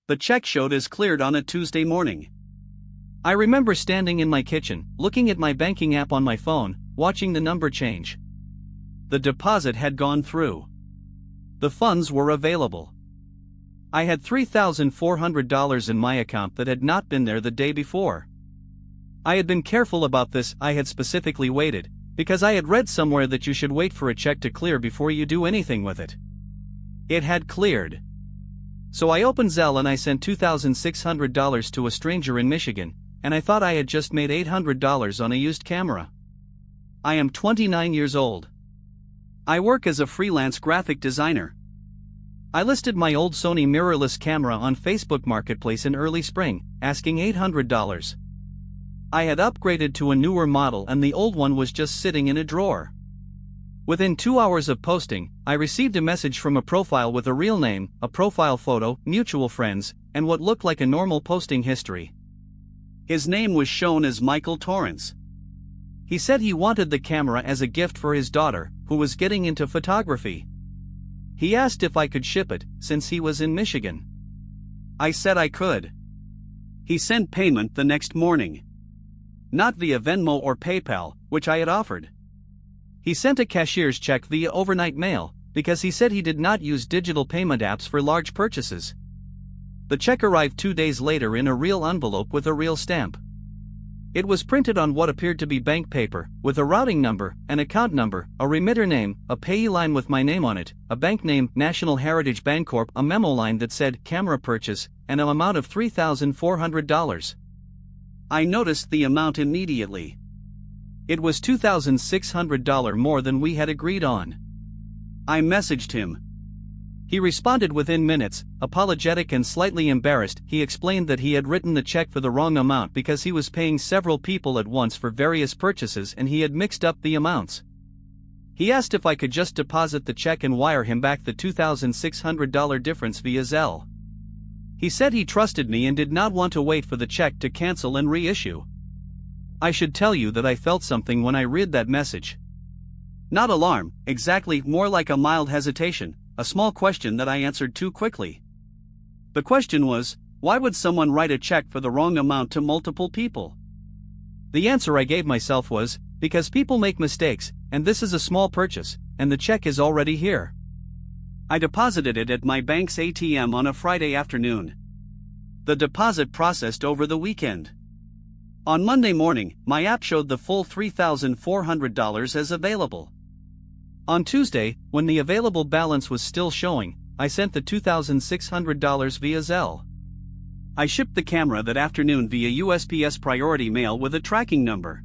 The check showed as cleared on a Tuesday morning. I remember standing in my kitchen, looking at my banking app on my phone, watching the number change. The deposit had gone through. The funds were available. I had $3,400 in my account that had not been there the day before. I had been careful about this. I had specifically waited, because I had read somewhere that you should wait for a check to clear before you do anything with it. It had cleared. So I opened Zelle and I sent $2,600 to a stranger in Michigan, and I thought I had just made $800 on a used camera. I am 29 years old. I work as a freelance graphic designer. I listed my old Sony mirrorless camera on Facebook Marketplace in early spring, asking $800. I had upgraded to a newer model and the old one was just sitting in a drawer. Within 2 hours of posting, I received a message from a profile with a real name, a profile photo, mutual friends, and what looked like a normal posting history. His name was shown as Michael Torrance. He said he wanted the camera as a gift for his daughter, who was getting into photography. He asked if I could ship it, since he was in Michigan. I said I could. He sent payment the next morning. Not via Venmo or PayPal, which I had offered. He sent a cashier's check via overnight mail, because he said he did not use digital payment apps for large purchases. The check arrived 2 days later in a real envelope with a real stamp. It was printed on what appeared to be bank paper, with a routing number, an account number, a remitter name, a payee line with my name on it, a bank name, National Heritage Bancorp, a memo line that said camera purchase, and an amount of $3,400. I noticed the amount immediately. It was $2,600 more than we had agreed on. I messaged him. He responded within minutes, apologetic and slightly embarrassed. He explained that he had written the check for the wrong amount because he was paying several people at once for various purchases and he had mixed up the amounts. He asked if I could just deposit the check and wire him back the $2,600 difference via Zelle. He said he trusted me and did not want to wait for the check to cancel and reissue. I should tell you that I felt something when I read that message. Not alarm, exactly, more like a mild hesitation, a small question that I answered too quickly. The question was, why would someone write a check for the wrong amount to multiple people? The answer I gave myself was, because people make mistakes, and this is a small purchase, and the check is already here. I deposited it at my bank's ATM on a Friday afternoon. The deposit processed over the weekend. On Monday morning, my app showed the full $3,400 as available. On Tuesday, when the available balance was still showing, I sent the $2,600 via Zelle. I shipped the camera that afternoon via USPS priority mail with a tracking number.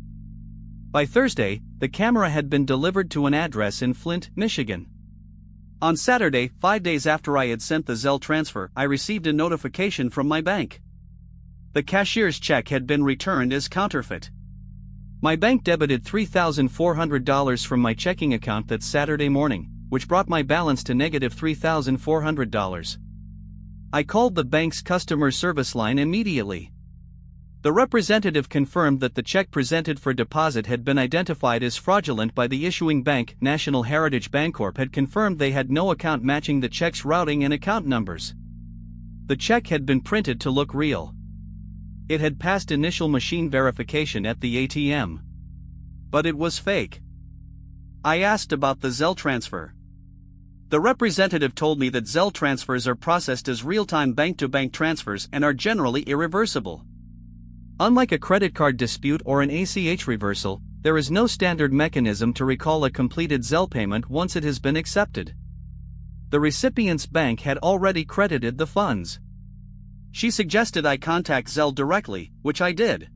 By Thursday, the camera had been delivered to an address in Flint, Michigan. On Saturday, 5 days after I had sent the Zelle transfer, I received a notification from my bank. The cashier's check had been returned as counterfeit. My bank debited $3,400 from my checking account that Saturday morning, which brought my balance to negative $3,400. I called the bank's customer service line immediately. The representative confirmed that the check presented for deposit had been identified as fraudulent by the issuing bank. National Heritage Bancorp had confirmed they had no account matching the check's routing and account numbers. The check had been printed to look real. It had passed initial machine verification at the ATM. But it was fake. I asked about the Zelle transfer. The representative told me that Zelle transfers are processed as real-time bank-to-bank transfers and are generally irreversible. Unlike a credit card dispute or an ACH reversal, there is no standard mechanism to recall a completed Zelle payment once it has been accepted. The recipient's bank had already credited the funds. She suggested I contact Zelle directly, which I did.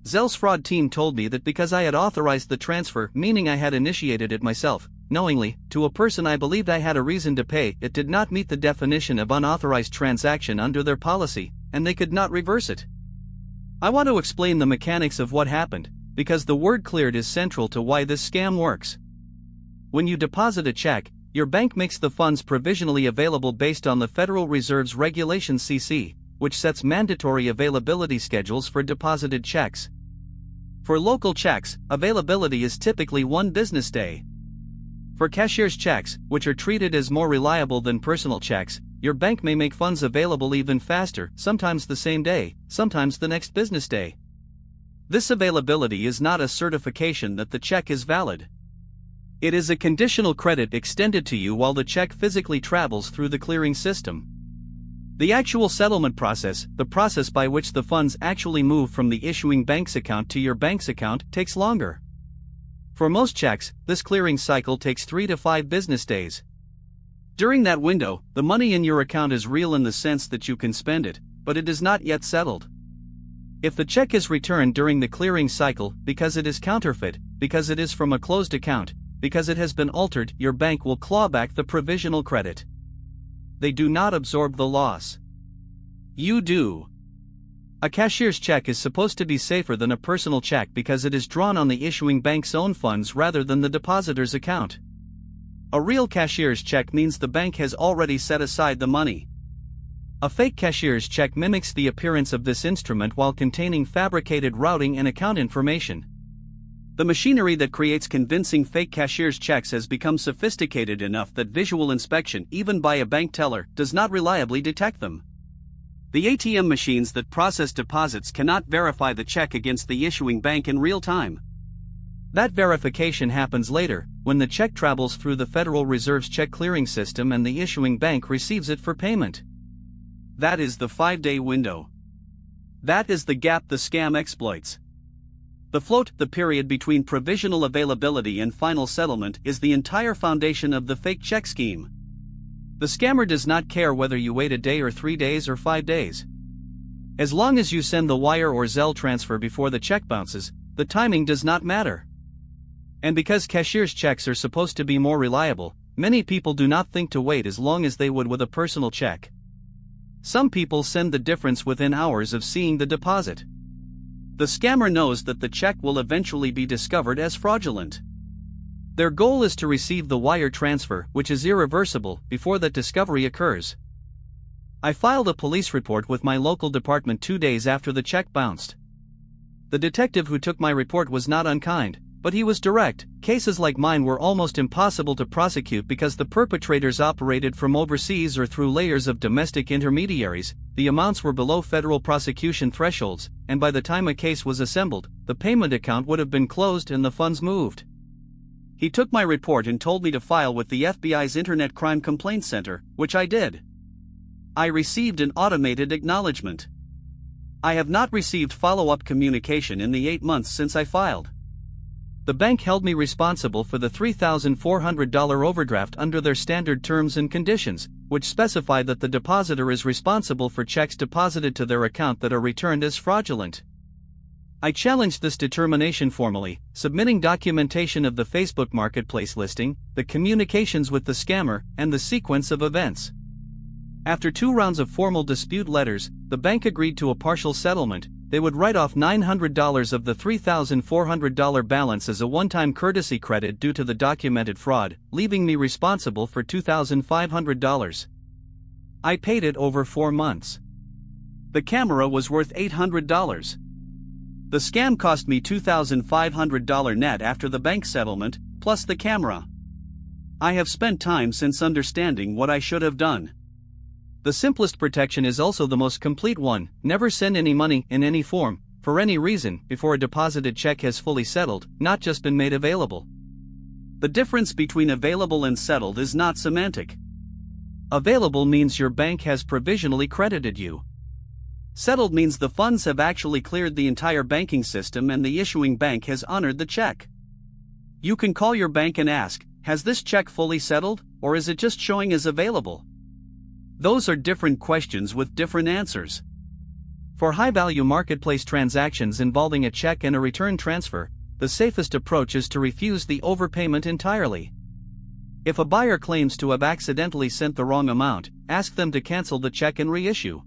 Zelle's fraud team told me that because I had authorized the transfer, meaning I had initiated it myself, knowingly, to a person I believed I had a reason to pay, it did not meet the definition of unauthorized transaction under their policy, and they could not reverse it. I want to explain the mechanics of what happened, because the word cleared is central to why this scam works. When you deposit a check, your bank makes the funds provisionally available based on the Federal Reserve's Regulation CC, which sets mandatory availability schedules for deposited checks. For local checks, availability is typically 1 business day. For cashier's checks, which are treated as more reliable than personal checks, your bank may make funds available even faster, sometimes the same day, sometimes the next business day. This availability is not a certification that the check is valid. It is a conditional credit extended to you while the check physically travels through the clearing system. The actual settlement process, the process by which the funds actually move from the issuing bank's account to your bank's account, takes longer. For most checks, this clearing cycle takes 3 to 5 business days. During that window, the money in your account is real in the sense that you can spend it, but it is not yet settled. If the check is returned during the clearing cycle, because it is counterfeit, because it is from a closed account, because it has been altered, your bank will claw back the provisional credit. They do not absorb the loss. You do. A cashier's check is supposed to be safer than a personal check because it is drawn on the issuing bank's own funds rather than the depositor's account. A real cashier's check means the bank has already set aside the money. A fake cashier's check mimics the appearance of this instrument while containing fabricated routing and account information. The machinery that creates convincing fake cashier's checks has become sophisticated enough that visual inspection, even by a bank teller, does not reliably detect them. The ATM machines that process deposits cannot verify the check against the issuing bank in real time. That verification happens later, when the check travels through the Federal Reserve's check clearing system and the issuing bank receives it for payment. That is the 5-day window. That is the gap the scam exploits. The float, the period between provisional availability and final settlement, is the entire foundation of the fake check scheme. The scammer does not care whether you wait a day or 3 days or 5 days. As long as you send the wire or Zelle transfer before the check bounces, the timing does not matter. And because cashier's checks are supposed to be more reliable, many people do not think to wait as long as they would with a personal check. Some people send the difference within hours of seeing the deposit. The scammer knows that the check will eventually be discovered as fraudulent. Their goal is to receive the wire transfer, which is irreversible, before that discovery occurs. I filed a police report with my local department 2 days after the check bounced. The detective who took my report was not unkind, but he was direct. Cases like mine were almost impossible to prosecute because the perpetrators operated from overseas or through layers of domestic intermediaries, the amounts were below federal prosecution thresholds, and by the time a case was assembled, the payment account would have been closed and the funds moved. He took my report and told me to file with the FBI's Internet Crime Complaint Center, which I did. I received an automated acknowledgement. I have not received follow-up communication in the 8 months since I filed. The bank held me responsible for the $3,400 overdraft under their standard terms and conditions, which specify that the depositor is responsible for checks deposited to their account that are returned as fraudulent. I challenged this determination formally, submitting documentation of the Facebook Marketplace listing, the communications with the scammer, and the sequence of events. After 2 rounds of formal dispute letters, the bank agreed to a partial settlement. They would write off $900 of the $3,400 balance as a one-time courtesy credit due to the documented fraud, leaving me responsible for $2,500. I paid it over 4 months. The camera was worth $800. The scam cost me $2,500 net after the bank settlement, plus the camera. I have spent time since understanding what I should have done. The simplest protection is also the most complete one: never send any money in any form, for any reason, before a deposited check has fully settled, not just been made available. The difference between available and settled is not semantic. Available means your bank has provisionally credited you. Settled means the funds have actually cleared the entire banking system and the issuing bank has honored the check. You can call your bank and ask, has this check fully settled, or is it just showing as available? Those are different questions with different answers. For high-value marketplace transactions involving a check and a return transfer, the safest approach is to refuse the overpayment entirely. If a buyer claims to have accidentally sent the wrong amount, ask them to cancel the check and reissue.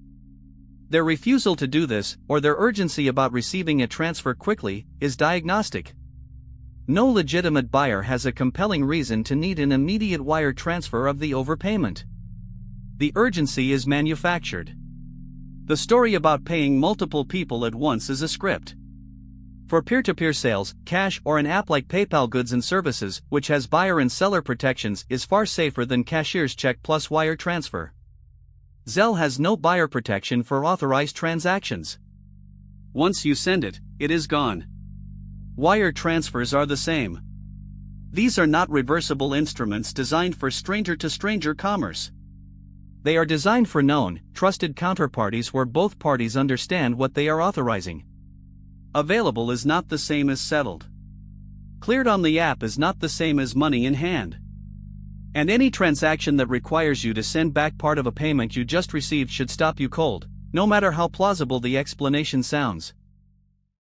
Their refusal to do this, or their urgency about receiving a transfer quickly, is diagnostic. No legitimate buyer has a compelling reason to need an immediate wire transfer of the overpayment. The urgency is manufactured. The story about paying multiple people at once is a script. For peer-to-peer sales, cash or an app like PayPal Goods and Services, which has buyer and seller protections, is far safer than cashier's check plus wire transfer. Zelle has no buyer protection for authorized transactions. Once you send it, it is gone. Wire transfers are the same. These are not reversible instruments designed for stranger-to-stranger commerce. They are designed for known, trusted counterparties where both parties understand what they are authorizing. Available is not the same as settled. Cleared on the app is not the same as money in hand. And any transaction that requires you to send back part of a payment you just received should stop you cold, no matter how plausible the explanation sounds.